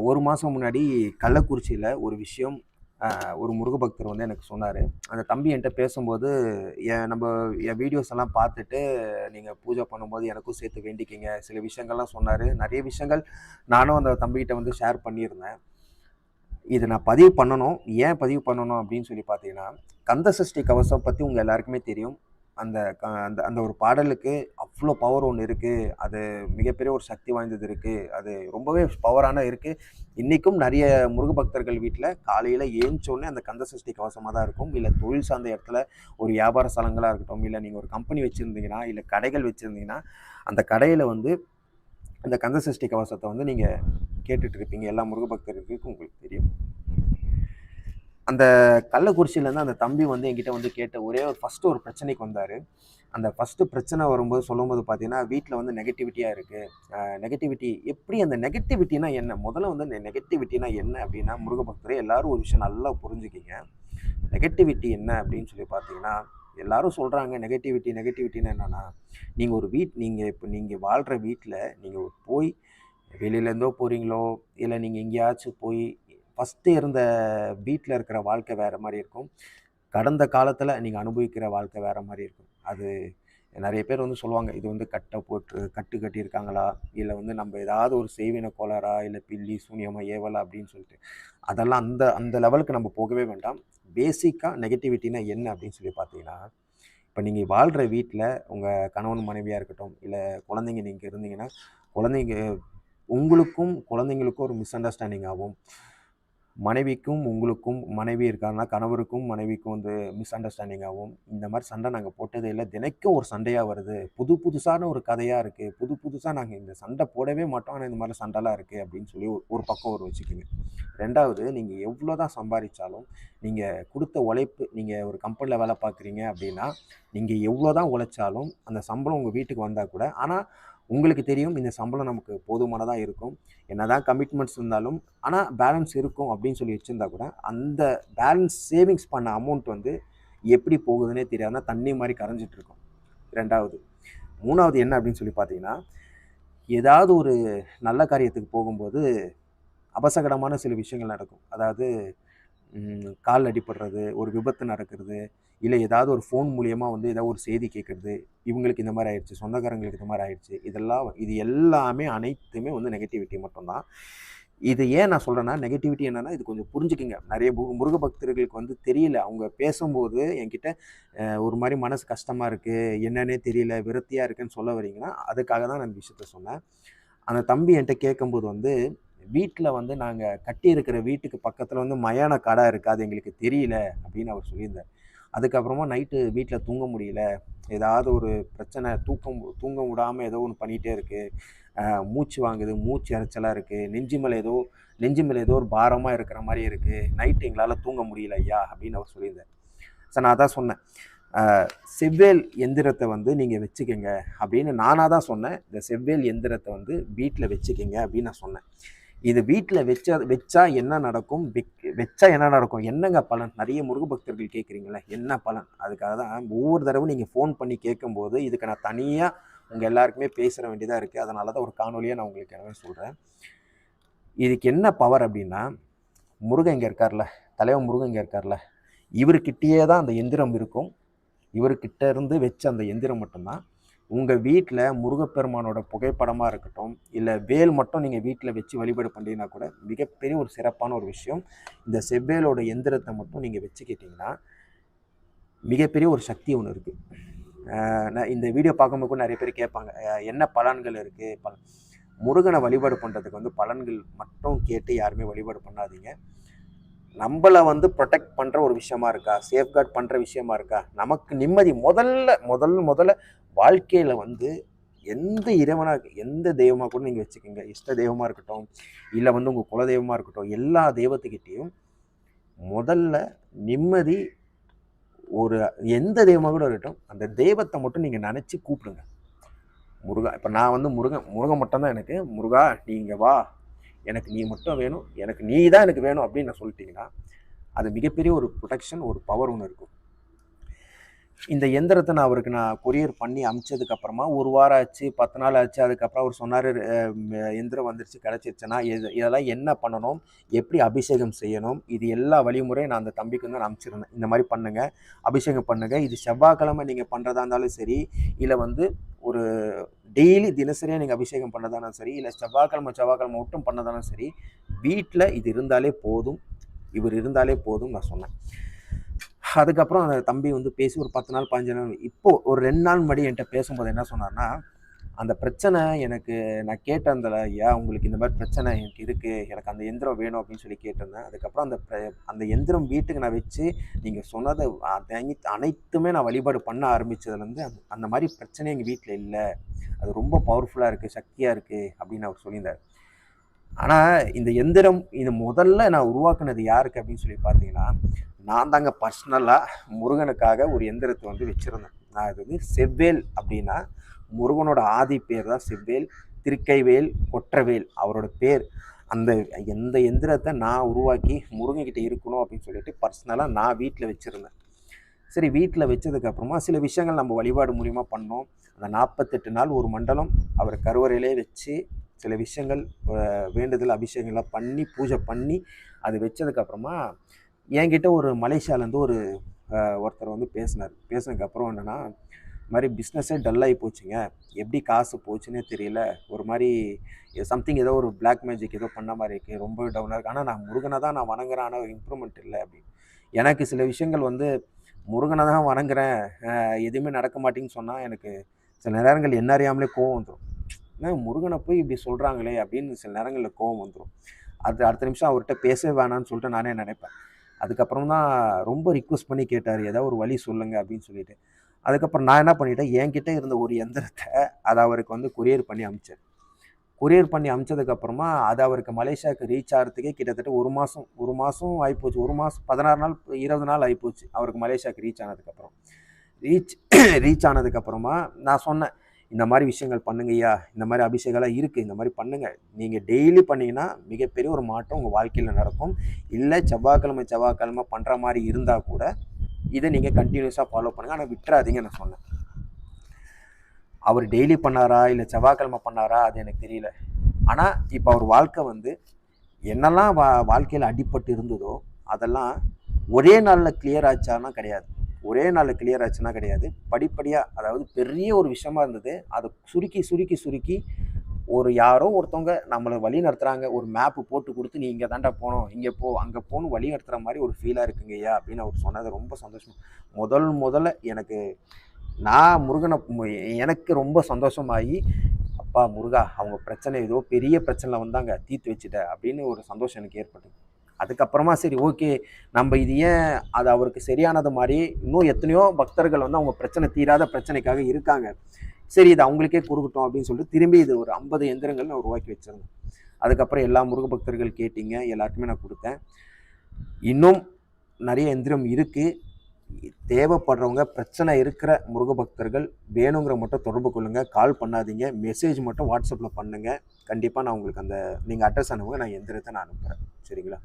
ஒரு மாதம் முன்னாடி கள்ளக்குறிச்சியில் ஒரு விஷயம் ஒரு முருக பக்தர் வந்து எனக்கு சொன்னார். அந்த தம்பி என்கிட்ட பேசும்போது, என் வீடியோஸ் எல்லாம் பார்த்துட்டு, நீங்கள் பூஜை பண்ணும்போது எனக்கும் சேர்த்து வேண்டிக்கிங்க சில விஷயங்கள்லாம் சொன்னார். நிறைய விஷயங்கள் நானும் அந்த தம்பிக்கிட்ட வந்து ஷேர் பண்ணியிருந்தேன். இது நான் பதிவு பண்ணணும். ஏன் பதிவு பண்ணணும் அப்படின்னு சொல்லி பார்த்தீங்கன்னா, கந்த சஷ்டி கவசம் பற்றி உங்கள் எல்லாருக்குமே தெரியும். அந்த அந்த அந்த ஒரு பாடலுக்கு அவ்வளோ பவர் ஒன்று இருக்குது. அது மிகப்பெரிய ஒரு சக்தி வாய்ந்தது இருக்குது. அது ரொம்பவே பவரான இருக்குது. இன்றைக்கும் நிறைய முருக பக்தர்கள் வீட்டில் காலையில் ஏஞ்சோடனே அந்த கந்த சஷ்டி கவசமாக தான் இருக்கும். இல்லை தொழில் சார்ந்த இடத்துல ஒரு வியாபார ஸ்தலங்களாக இருக்கட்டும், இல்லை நீங்கள் ஒரு கம்பெனி வச்சுருந்தீங்கன்னா, இல்லை கடைகள் வச்சுருந்தீங்கன்னா, அந்த கடையில் வந்து அந்த கந்த சஷ்டி கவசத்தை வந்து நீங்கள் கேட்டுட்டு இருப்பீங்க. எல்லா முருக பக்தர்களுக்கும் உங்களுக்கு தெரியும். அந்த கள்ளக்குறிச்சியிலேருந்து அந்த தம்பி வந்து என்கிட்ட வந்து கேட்ட ஃபஸ்ட்டு ஒரு பிரச்சனைக்கு வந்தார். அந்த ஃபஸ்ட்டு பிரச்சனை வரும்போது சொல்லும்போது பார்த்தீங்கன்னா, வீட்டில் வந்து நெகட்டிவிட்டியாக இருக்குது. நெகட்டிவிட்டி எப்படி அந்த நெகட்டிவிட்டினா என்ன? முதல்ல வந்து நெகட்டிவிட்டினா என்ன அப்படின்னா, முருக பக்தரே எல்லாரும் ஒரு விஷயம் நல்லா புரிஞ்சுக்கிங்க. நெகட்டிவிட்டி என்ன அப்படின்னு சொல்லி பார்த்தீங்கன்னா, எல்லாரும் சொல்கிறாங்க நெகட்டிவிட்டின்னு என்னன்னா, நீங்கள் வாழ்கிற வீட்டில் நீங்கள் போய் வெளியிலேருந்தோ போகிறீங்களோ, இல்லை நீங்கள் எங்கேயாச்சும் போய் ஃபஸ்ட்டு இருந்த வீட்டில் இருக்கிற வாழ்க்கை வேறு மாதிரி இருக்கும். கடந்த காலத்தில் நீங்கள் அனுபவிக்கிற வாழ்க்கை வேறு மாதிரி இருக்கும். அது நிறைய பேர் வந்து சொல்லுவாங்க, இது வந்து கட்டு கட்டியிருக்காங்களா, இல்லை வந்து நம்ம ஏதாவது ஒரு செய்வின கோளாறா, இல்லை பில்லி சூனியமா ஏவலா அப்படின்னு சொல்லிட்டு. அதெல்லாம் அந்த அந்த லெவலுக்கு நம்ம போகவே வேண்டாம். பேசிக்காக நெகட்டிவிட்டினா என்ன அப்படின்னு சொல்லி பார்த்தீங்கன்னா, இப்போ நீங்கள் வாழ்கிற வீட்டில் உங்கள் கணவன் மனைவியாக இருக்கட்டும், இல்லை குழந்தைங்க நீங்கள் இருந்தீங்கன்னா, குழந்தைங்க உங்களுக்கும் குழந்தைங்களுக்கும் ஒரு மிஸ் அண்டர்ஸ்டாண்டிங் ஆகும். மனைவிக்கும் உங்களுக்கும் மனைவி இருக்காங்கன்னா, கணவருக்கும் மனைவிக்கும் வந்து மிஸ் அண்டர்ஸ்டாண்டிங் ஆகும். இந்த மாதிரி சண்டை நாங்கள் போட்டதே இல்லை. தினைக்கும் ஒரு சண்டையாக வருது. புதுசான ஒரு கதையாக இருக்குது. புதுசாக நாங்கள் இந்த சண்டை போடவே மாட்டோம். ஆனால் இந்த மாதிரி சண்டைலாம் இருக்குது அப்படின்னு சொல்லி ஒரு பக்கம் வச்சுக்கோங்க. ரெண்டாவது, நீங்கள் எவ்வளோ தான் சம்பாதிச்சாலும், நீங்கள் கொடுத்த உழைப்பு, நீங்கள் ஒரு கம்பெனியில் வேலை பார்க்குறீங்க அப்படின்னா, நீங்கள் எவ்வளோ தான் உழைச்சாலும் அந்த சம்பளம் உங்கள் வீட்டுக்கு வந்தால் கூட, ஆனால் உங்களுக்கு தெரியும் இந்த சம்பளம் நமக்கு போதுமானதாக இருக்கும். என்னதான் கமிட்மெண்ட்ஸ் இருந்தாலும், ஆனால் பேலன்ஸ் இருக்கும் அப்படின்னு சொல்லி வச்சுருந்தா கூட, அந்த பேலன்ஸ் சேவிங்ஸ் பண்ண அமௌண்ட் வந்து எப்படி போகுதுன்னே தெரியாதுன்னா தண்ணி மாதிரி கரைஞ்சிட்டு இருக்கும். ரெண்டாவது. மூணாவது என்ன அப்படின்னு சொல்லி பார்த்தீங்கன்னா, ஏதாவது ஒரு நல்ல காரியத்துக்கு போகும்போது அபசகடமான சில விஷயங்கள் நடக்கும். அதாவது கால் அடிபடுறது, ஒரு விபத்து நடக்கிறது, இல்லை ஏதாவது ஒரு ஃபோன் மூலியமாக வந்து ஏதாவது ஒரு செய்தி கேட்குறது, இவங்களுக்கு இந்த மாதிரி ஆயிடுச்சு, சொந்தக்காரங்களுக்கு இந்த மாதிரி ஆயிடுச்சு. இது எல்லாமே அனைத்துமே வந்து நெகட்டிவிட்டி மட்டும்தான். இது ஏன் நான் சொல்கிறேன்னா, நெகட்டிவிட்டி என்னென்னா, இது கொஞ்சம் புரிஞ்சுக்கிங்க. நிறைய முருக பக்தர்களுக்கு வந்து தெரியல. அவங்க பேசும்போது என்கிட்ட ஒரு மாதிரி மனசு கஷ்டமாக இருக்குது, என்னன்னே தெரியல, விரக்தியாக இருக்குன்னு சொல்ல வரீங்கன்னா, அதுக்காக தான் நான் இந்த விஷயத்த சொன்னேன். அந்த தம்பி என்கிட்ட கேட்கும்போது வந்து, வீட்டில் வந்து நாங்கள் கட்டியிருக்கிற வீட்டுக்கு பக்கத்தில் வந்து மயான கடை இருக்குது, அது எங்களுக்கு தெரியல அப்படின்னு அவர் சொல்லியிருந்தார். அதுக்கப்புறமா நைட்டு வீட்டில் தூங்க முடியல, ஏதாவது ஒரு பிரச்சனை, தூங்க விடாமல் ஏதோ ஒன்று பண்ணிகிட்டே இருக்குது, மூச்சு வாங்குது, மூச்சு இறைச்சலாக இருக்குது, நெஞ்சு மேலே ஏதோ ஒரு பாரமாக இருக்கிற மாதிரி இருக்குது, நைட்டு எங்களால் தூங்க முடியல ஐயா அப்படின்னு அவர் சொல்லியிருந்தார். சார் நான் அதான் சொன்னேன், செவ்வேல் எந்திரத்தை வந்து நீங்கள் வச்சுக்கோங்க அப்படின்னு நானாக தான் சொன்னேன். இந்த செவ்வேல் எந்திரத்தை வந்து வீட்டில் வச்சுக்கோங்க அப்படின்னு நான் சொன்னேன். இது வீட்டில் வச்சா என்ன நடக்கும், வச்சா என்ன நடக்கும், என்னங்க பலன், நிறைய முருக பக்தர்கள் கேட்குறீங்களே என்ன பலன். அதுக்காக தான் ஒவ்வொரு தடவை நீங்கள் ஃபோன் பண்ணி கேட்கும்போது இதுக்கு நான் தனியாக உங்கள் எல்லாருக்குமே பேசுகிற வேண்டியதாக இருக்குது. அதனால தான் ஒரு காணொலியாக நான் உங்களுக்கு எல்லாமே சொல்கிறேன். இதுக்கு என்ன பவர் அப்படின்னா, முருகன் இங்கே இருக்கார்ல, தலைவன் முருகன் இங்கே இருக்கார்ல, இவர்கிட்டயே தான் அந்த எந்திரம் இருக்கும். இவர்கிட்ட இருந்து வச்ச அந்த எந்திரம் மட்டும்தான் உங்கள் வீட்டில் முருகப்பெருமானோட புகைப்படமாக இருக்கட்டும், இல்லை வேல் மட்டும் நீங்கள் வீட்டில் வச்சு வழிபாடு பண்ணுறீங்கன்னா கூட மிகப்பெரிய ஒரு சிறப்பான ஒரு விஷயம். இந்த செவ்வேலோட எந்திரத்தை மட்டும் நீங்கள் வச்சுக்கிட்டிங்கன்னா மிகப்பெரிய ஒரு சக்தி ஒன்று இருக்குது. நான் இந்த வீடியோ பார்க்கும்போது கூட நிறைய பேர் கேட்பாங்க, என்ன பலன்கள் இருக்குது. முருகனை வழிபாடு பண்ணுறதுக்கு வந்து பலன்கள் மட்டும் கேட்டு யாருமே வழிபாடு பண்ணாதீங்க. நம்மளை வந்து ப்ரொடெக்ட் பண்ணுற ஒரு விஷயமா இருக்கா, சேஃப்கார்ட் பண்ணுற விஷயமா இருக்கா, நமக்கு நிம்மதி. முதல்ல வாழ்க்கையில் வந்து எந்த இறைவனாக, எந்த தெய்வமாக கூட நீங்கள் வச்சுக்கோங்க, இஷ்ட தெய்வமாக இருக்கட்டும், இல்லை வந்து உங்கள் குலதெய்வமாக இருக்கட்டும், எல்லா தெய்வத்துக்கிட்டேயும் முதல்ல நிம்மதி. ஒரு எந்த தெய்வமாக கூட இருக்கட்டும், அந்த தெய்வத்தை மட்டும் நீங்கள் நினச்சி கூப்பிடுங்க. முருகா, இப்போ நான் வந்து முருகன் மட்டும்தான் எனக்கு, முருகா நீங்கள் வா, எனக்கு நீ மட்டும் வேணும், எனக்கு நீ தான் எனக்கு வேணும் அப்படின்னு நான் சொல்லிட்டீங்கன்னா, அது மிகப்பெரிய ஒரு ப்ரொடெக்ஷன், ஒரு பவர் ஒன்று இருக்கும். இந்த எந்திரத்தை நான் கொரியர் பண்ணி அனுப்பிச்சதுக்கப்புறமா 1 வாரம் ஆச்சு, 10 நாள் ஆச்சு. அதுக்கப்புறம் அவர் சொன்னார், எந்திரம் வந்துருச்சு, கிடச்சிருச்சுன்னா இதெல்லாம் என்ன பண்ணணும், எப்படி அபிஷேகம் செய்யணும், இது எல்லா வழிமுறையும் நான் அந்த தம்பிக்கு வந்து நான் அனுப்பிச்சிருந்தேன். இந்த மாதிரி பண்ணுங்க, அபிஷேகம் பண்ணுங்க. இது செவ்வாய்க்கிழமை நீங்கள் பண்ணுறதா இருந்தாலும் சரி, இல்லை வந்து ஒரு டெய்லி தினசரியாக நீங்கள் அபிஷேகம் பண்ணதாலும் சரி, இல்லை செவ்வாய்க்கிழமை மட்டும் பண்ணதாலும் சரி, வீட்டில் இது இருந்தாலே போதும், இவர் இருந்தாலே போதும் நான் சொன்னேன். அதுக்கப்புறம் அந்த தம்பி வந்து பேசி ஒரு 10 நாள் 15 நாள், இப்போது ஒரு 2 நாள் முன்னாடி என்கிட்ட பேசும்போது என்ன சொன்னார்னா, அந்த பிரச்சனை எனக்கு நான் கேட்டேன்ல, ஐயா உங்களுக்கு இந்த மாதிரி பிரச்சனை எனக்கு இருக்குது, எனக்கு அந்த எந்திரம் வேணும் அப்படின்னு சொல்லி கேட்டிருந்தேன். அதுக்கப்புறம் அந்த எந்திரம் வீட்டுக்கு நான் வச்சு நீங்கள் சொன்னதை அனைத்துமே நான் வழிபாடு பண்ண ஆரம்பித்ததுலேருந்து அந்த மாதிரி பிரச்சனை எங்கள் வீட்டில் இல்லை, அது ரொம்ப பவர்ஃபுல்லாக இருக்குது, சக்தியாக இருக்குது அப்படின்னு அவர் சொல்லியிருந்தார். ஆனால் இந்த எந்திரம் இது முதல்ல நான் உருவாக்குனது யாருக்கு அப்படின்னு சொல்லி பார்த்தீங்கன்னா, நான் தாங்க பர்சனலாக முருகனுக்காக ஒரு எந்திரத்தை வந்து வச்சுருந்தேன். நான் அது வந்து செவ்வேல் அப்படின்னா முருகனோட ஆதி பேர் தான் செவ்வேல், திருக்கைவேல், கொற்றவேல் அவரோட பேர். எந்த எந்திரத்தை நான் உருவாக்கி முருகன்கிட்ட இருக்கணும் அப்படின்னு சொல்லிட்டு பர்சனலாக நான் வீட்டில் வச்சுருந்தேன். சரி, வீட்டில் வச்சதுக்கப்புறமா சில விஷயங்கள் நம்ம வழிபாடு மூலிமா பண்ணோம். அந்த 48 நாள் ஒரு மண்டலம் அவர் கருவறையிலே வச்சு சில விஷயங்கள் வேண்டுதல் அபிஷேகங்கள்லாம் பண்ணி பூஜை பண்ணி அது வச்சதுக்கப்புறமா என்கிட்ட ஒரு மலேசியாவிலேருந்து ஒருத்தர் வந்து பேசினதுக்கப்புறம் என்னென்னா, இது மாதிரி பிஸ்னஸே டல்லாகி போச்சுங்க, எப்படி காசு போச்சுன்னே தெரியல, ஒரு மாதிரி சம்திங் ஏதோ ஒரு பிளாக் மேஜிக் ஏதோ பண்ண மாதிரி இருக்குது, ரொம்ப டவுனாக இருக்குது, ஆனால் நான் முருகனை தான் நான் வணங்குறேன், ஆனால் இம்ப்ரூவ்மெண்ட் இல்லை அப்படின்னு. எனக்கு சில விஷயங்கள் வந்து முருகனை தான் வணங்குறேன், எதுவுமே நடக்க மாட்டேங்குன்னு சொன்னால் எனக்கு சில நேரங்கள் என்ன அறியாமலே கோவம் வந்துடும். ஏன்னா முருகனை போய் இப்படி சொல்கிறாங்களே அப்படின்னு சில நேரங்களில் கோவம் வந்துடும். அடுத்த நிமிஷம் அவர்கிட்ட பேசவே வேணான்னு சொல்லிட்டு நானே நினைப்பேன். அதுக்கப்புறம் தான் ரொம்ப ரிக்வெஸ்ட் பண்ணி கேட்டார், ஏதாவது ஒரு வழி சொல்லுங்கள் அப்படின்னு சொல்லிட்டு. அதுக்கப்புறம் நான் என்ன பண்ணிட்டேன், என்கிட்ட இருந்த ஒரு எந்திரத்தை அதை அவருக்கு வந்து கொரியர் பண்ணி அனுப்பிச்சேன். கொரியர் பண்ணி அனுப்பிச்சதுக்கப்புறமா அது அவருக்கு மலேசியாவுக்கு ரீச் ஆகிறதுக்கே கிட்டத்தட்ட ஒரு மாதம் ஆகிப்போச்சு. 1 மாதம் 16 நாள் 20 நாள் ஆகிப்போச்சு அவருக்கு மலேசியாவுக்கு ரீச் ஆனதுக்கப்புறம். ரீச் ஆனதுக்கப்புறமா நான் சொன்னேன், இந்த மாதிரி விஷயங்கள் பண்ணுங்கய்யா, இந்த மாதிரி அபிஷேகம்லாம் இருக்குது, இந்த மாதிரி பண்ணுங்கள், நீங்கள் டெய்லி பண்ணிங்கன்னா மிகப்பெரிய ஒரு மாற்றம் உங்கள் வாழ்க்கையில் நடக்கும். இல்லை செவ்வாய்க்கிழமை பண்ணுற மாதிரி இருந்தால் கூட இதை நீங்கள் கண்டினியூஸாக ஃபாலோ பண்ணுங்கள், ஆனால் விட்டுறாதீங்க நான் சொன்னேன். அவர் டெய்லி பண்ணாரா இல்லை செவ்வாய்க்கிழமை பண்ணாரா அது எனக்கு தெரியல. ஆனால் இப்போ அவர் வாழ்க்கை வந்து என்னெல்லாம் வாழ்க்கையில் அடிபட்டு இருந்ததோ அதெல்லாம் ஒரே நாளில் கிளியர் ஆச்சான்னா கிடையாது. படிப்படியாக, அதாவது பெரிய ஒரு விஷயமா இருந்தது, அதை சுருக்கி ஒரு யாரோ ஒருத்தவங்க நம்மளை வழி நடத்துகிறாங்க, ஒரு மேப்பு போட்டு கொடுத்து நீ இங்கே தாண்டா போகணும், இங்கே போ அங்கே போகணும் வழி நடத்துகிற மாதிரி ஒரு ஃபீலாக இருக்குங்கய்யா அப்படின்னு அவர் சொன்னது ரொம்ப சந்தோஷம். முதல்ல நான் முருகனை எனக்கு ரொம்ப சந்தோஷமாகி, அப்பா முருகா அவங்க பிரச்சனை ஏதோ பெரிய பிரச்சனை வந்தாங்க, தீர்த்து வச்சுட்ட அப்படின்னு ஒரு சந்தோஷம் எனக்கு ஏற்பட்டது. அதுக்கப்புறமா சரி ஓகே, நம்ம இது ஏன் அது அவருக்கு சரியானது மாதிரி இன்னும் எத்தனையோ பக்தர்கள் வந்து அவங்க பிரச்சனை தீராத பிரச்சனைக்காக இருக்காங்க, சரி இது அவங்களுக்கே கொடுக்கட்டும் அப்படின்னு சொல்லிட்டு திரும்பி இது ஒரு 50 எந்திரங்கள் நான் உருவாக்கி வச்சிருந்தேன். அதுக்கப்புறம் எல்லா முருக பக்தர்கள் கேட்டீங்க, எல்லாருக்குமே நான் கொடுத்தேன். இன்னும் நிறைய எந்திரம் இருக்குது. தேவைப்படுறவங்க, பிரச்சனை இருக்கிற முருக பக்தர்கள் வேணுங்கிற மட்டும் தொடர்பு கொள்ளுங்கள், கால் பண்ணாதீங்க, மெசேஜ் மட்டும் வாட்ஸ்அப்பில் பண்ணுங்கள். கண்டிப்பாக நான் உங்களுக்கு நீங்கள் அட்ரஸ் அனுப்புங்க, நான் எந்திரத்தை நான் அனுப்புகிறேன். சரிங்களா?